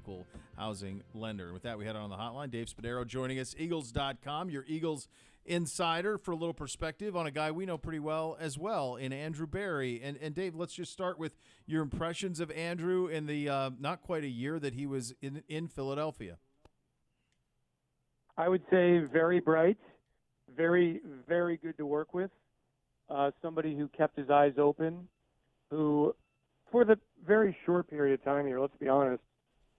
equal housing lender. And with that, we head on the hotline. Dave Spadaro joining us, Eagles.com, your Eagles insider, for a little perspective on a guy we know pretty well as well in Andrew Berry. And Dave, let's just start with your impressions of Andrew in the not quite a year that he was in Philadelphia. I would say very bright, very, very good to work with. Somebody who kept his eyes open, who, for the very short period of time here, let's be honest,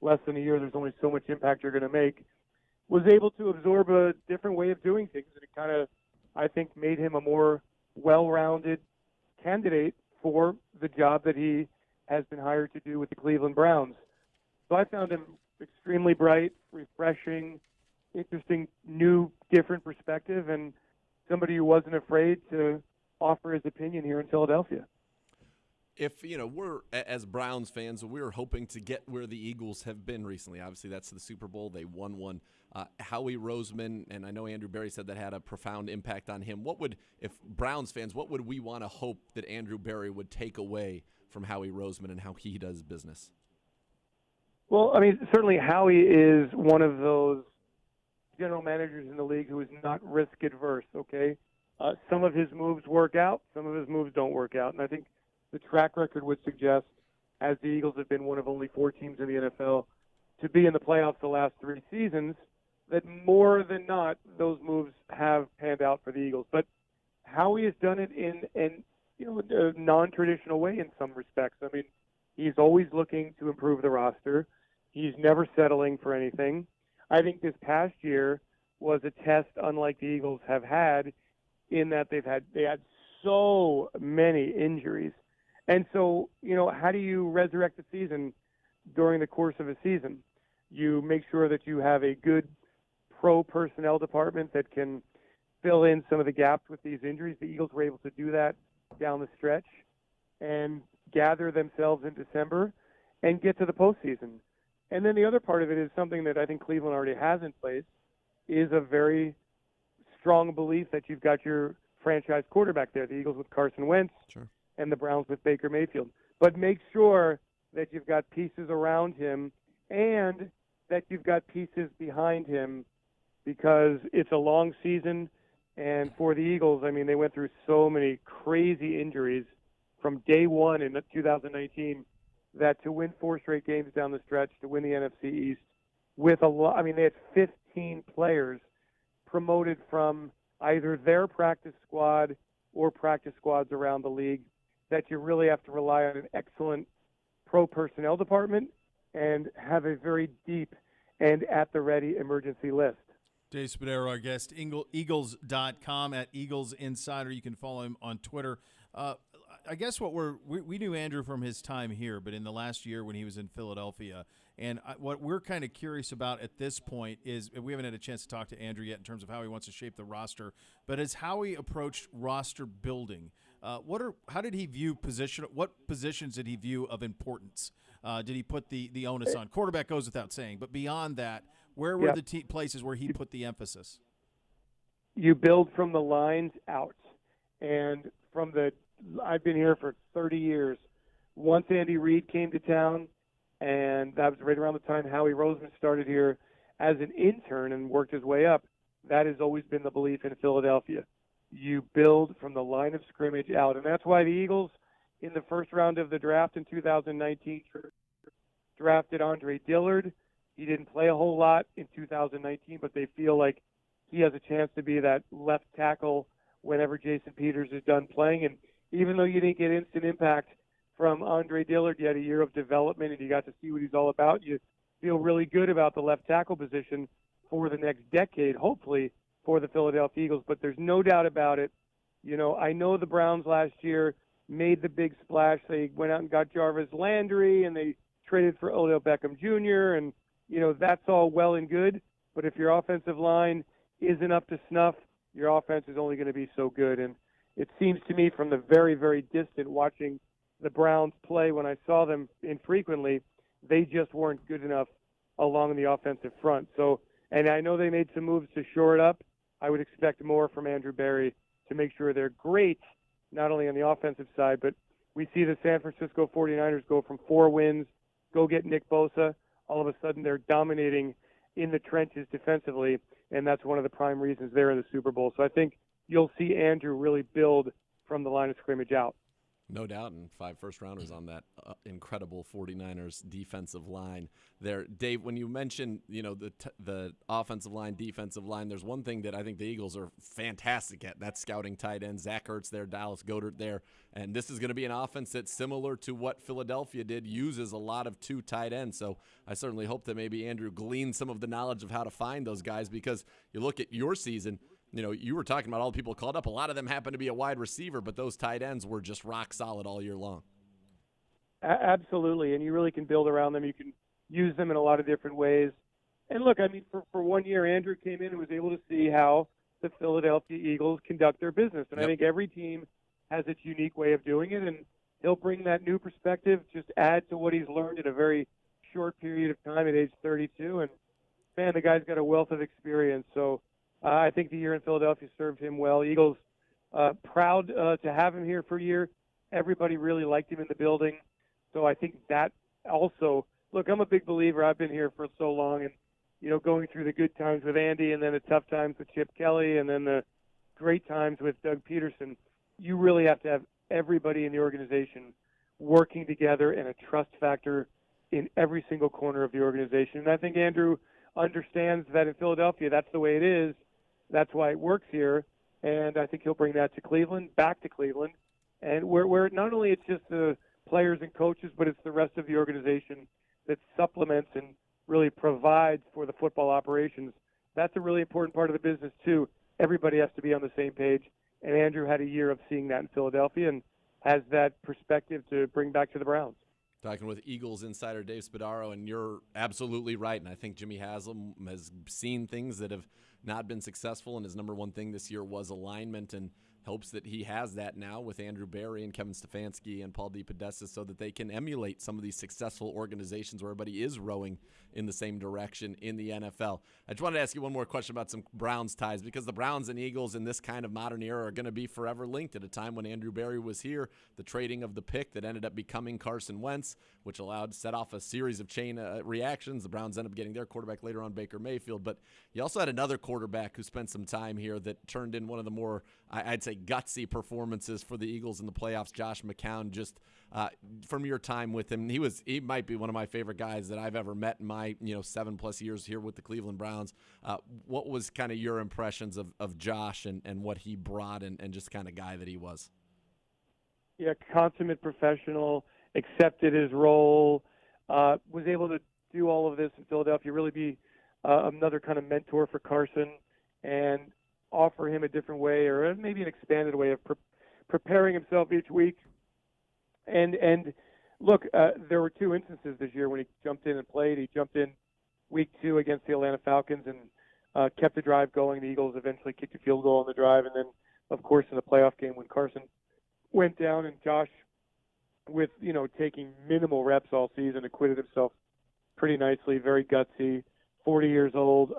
less than a year, there's only so much impact you're going to make, was able to absorb a different way of doing things. And it kind of, I think, made him a more well-rounded candidate for the job that he has been hired to do with the Cleveland Browns. So I found him extremely bright, refreshing, interesting, new, different perspective, and somebody who wasn't afraid to offer his opinion here in Philadelphia. If, we're, as Browns fans, we're hoping to get where the Eagles have been recently. Obviously, that's the Super Bowl. They won one. Howie Roseman, and I know Andrew Berry said that had a profound impact on him. If Browns fans, what would we want to hope that Andrew Berry would take away from Howie Roseman and how he does business? Well, I mean, certainly Howie is one of those general managers in the league who is not risk adverse, okay? Some of his moves work out, some of his moves don't work out. And I think the track record would suggest, as the Eagles have been one of only 4 teams in the NFL to be in the playoffs the last 3 seasons, that more than not, those moves have panned out for the Eagles. But Howie has done it in a non-traditional way in some respects. I mean, he's always looking to improve the roster. He's never settling for anything. I think this past year was a test unlike the Eagles have had, in that they had so many injuries. And so, how do you resurrect the season during the course of a season? You make sure that you have a good pro personnel department that can fill in some of the gaps with these injuries. The Eagles were able to do that down the stretch and gather themselves in December and get to the postseason. And then the other part of it is something that I think Cleveland already has in place, is a very strong belief that you've got your franchise quarterback there, the Eagles with Carson Wentz, sure, and the Browns with Baker Mayfield. But make sure that you've got pieces around him and that you've got pieces behind him, because it's a long season. And for the Eagles, I mean, they went through so many crazy injuries from day one in 2019 that to win 4 straight games down the stretch, to win the NFC East with they had 15 players promoted from either their practice squad or practice squads around the league, that you really have to rely on an excellent pro personnel department and have a very deep and at-the-ready emergency list. Dave Spadaro, our guest, Eagles.com, at Eagles Insider. You can follow him on Twitter. I guess we knew Andrew from his time here, but in the last year when he was in Philadelphia, and what we're kind of curious about at this point is, we haven't had a chance to talk to Andrew yet in terms of how he wants to shape the roster, but as how he approached roster building. How did he view what positions did he view of importance? Did he put the onus on? Quarterback goes without saying, but beyond that, where were the places where he put the emphasis? You build from the lines out, and I've been here for 30 years. Once Andy Reid came to town, and that was right around the time Howie Roseman started here as an intern and worked his way up, that has always been the belief in Philadelphia. You build from the line of scrimmage out, and that's why the Eagles, in the first round of the draft in 2019, drafted Andre Dillard. He didn't play a whole lot in 2019, but they feel like he has a chance to be that left tackle whenever Jason Peters is done playing. And even though you didn't get instant impact from Andre Dillard, you had a year of development and you got to see what he's all about. You feel really good about the left tackle position for the next decade, hopefully, for the Philadelphia Eagles. But there's no doubt about it. I know the Browns last year made the big splash. They went out and got Jarvis Landry, and they traded for Odell Beckham Jr., and, that's all well and good. But if your offensive line isn't up to snuff, your offense is only going to be so good. And it seems to me, from the very, very distant, watching the Browns play when I saw them infrequently, they just weren't good enough along the offensive front. So, and I know they made some moves to shore it up. I would expect more from Andrew Berry to make sure they're great, not only on the offensive side, but we see the San Francisco 49ers go from 4 wins, go get Nick Bosa, all of a sudden they're dominating in the trenches defensively, and that's one of the prime reasons they're in the Super Bowl. So I think you'll see Andrew really build from the line of scrimmage out. No doubt, and 5 first-rounders on that incredible 49ers defensive line there. Dave, when you mentioned, the offensive line, defensive line, there's one thing that I think the Eagles are fantastic at. That's scouting tight ends. Zach Ertz there, Dallas Goedert there. And this is going to be an offense that's similar to what Philadelphia did, uses a lot of 2 tight ends. So I certainly hope that maybe Andrew gleans some of the knowledge of how to find those guys, because you look at your season, you were talking about all the people called up. A lot of them happen to be a wide receiver, but those tight ends were just rock solid all year long. Absolutely, and you really can build around them. You can use them in a lot of different ways. And look, I mean, for 1 year, Andrew came in and was able to see how the Philadelphia Eagles conduct their business. And I think every team has its unique way of doing it, and he'll bring that new perspective, just add to what he's learned in a very short period of time at age 32. And, man, the guy's got a wealth of experience. So I think the year in Philadelphia served him well. Eagles proud to have him here for a year. Everybody really liked him in the building. So I think that also, look, I'm a big believer. I've been here for so long, and, going through the good times with Andy and then the tough times with Chip Kelly and then the great times with Doug Peterson, you really have to have everybody in the organization working together and a trust factor in every single corner of the organization. And I think Andrew understands that in Philadelphia, that's the way it is. That's why it works here. And I think he'll bring that to Cleveland, back to Cleveland, and where not only it's just the players and coaches, but it's the rest of the organization that supplements and really provides for the football operations. That's a really important part of the business, too. Everybody has to be on the same page. And Andrew had a year of seeing that in Philadelphia and has that perspective to bring back to the Browns. Talking with Eagles insider Dave Spadaro, and you're absolutely right. And I think Jimmy Haslam has seen things that have not been successful, and his number one thing this year was alignment, and hopes that he has that now with Andrew Berry and Kevin Stefanski and Paul DePodesta, so that they can emulate some of these successful organizations where everybody is rowing in the same direction in the NFL. I just wanted to ask you one more question about some Browns ties, because the Browns and Eagles in this kind of modern era are going to be forever linked. At a time when Andrew Berry was here, the trading of the pick that ended up becoming Carson Wentz, which set off a series of chain reactions. The Browns ended up getting their quarterback later on, Baker Mayfield. But you also had another quarterback who spent some time here that turned in one of the more, I'd say, gutsy performances for the Eagles in the playoffs, Josh McCown. Just from your time with him, he might be one of my favorite guys that I've ever met in my 7+ years here with the Cleveland Browns. What was kind of your impressions of Josh and what he brought and just kind of guy that he was? Yeah, consummate professional, accepted his role, was able to do all of this in Philadelphia, really be another kind of mentor for Carson and offer him a different way, or maybe an expanded way of preparing himself each week. And look, there were 2 instances this year when he jumped in and played. He jumped in week 2 against the Atlanta Falcons and kept the drive going. The Eagles eventually kicked a field goal on the drive. And then, of course, in the playoff game when Carson went down and Josh, with, taking minimal reps all season, acquitted himself pretty nicely, very gutsy, 40 years old,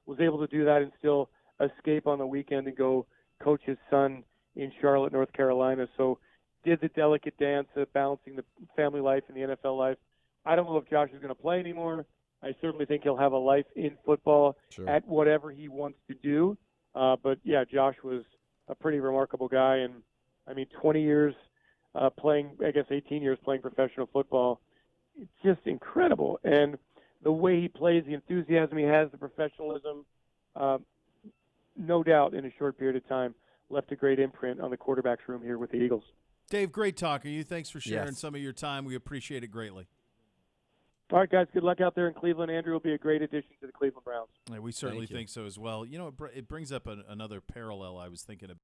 was able to do that and still escape on the weekend and go coach his son in Charlotte, North Carolina. So did the delicate dance of balancing the family life and the NFL life. I don't know if Josh is going to play anymore. I certainly think he'll have a life in football at whatever he wants to do. But, yeah, Josh was a pretty remarkable guy. And, 20 years playing, 18 years playing professional football, it's just incredible. And the way he plays, the enthusiasm he has, the professionalism, no doubt in a short period of time left a great imprint on the quarterback's room here with the Eagles. Dave, great talking to you. Thanks for sharing some of your time. We appreciate it greatly. All right, guys, good luck out there in Cleveland. Andrew will be a great addition to the Cleveland Browns. Yeah, we certainly think so as well. It brings up another parallel I was thinking about.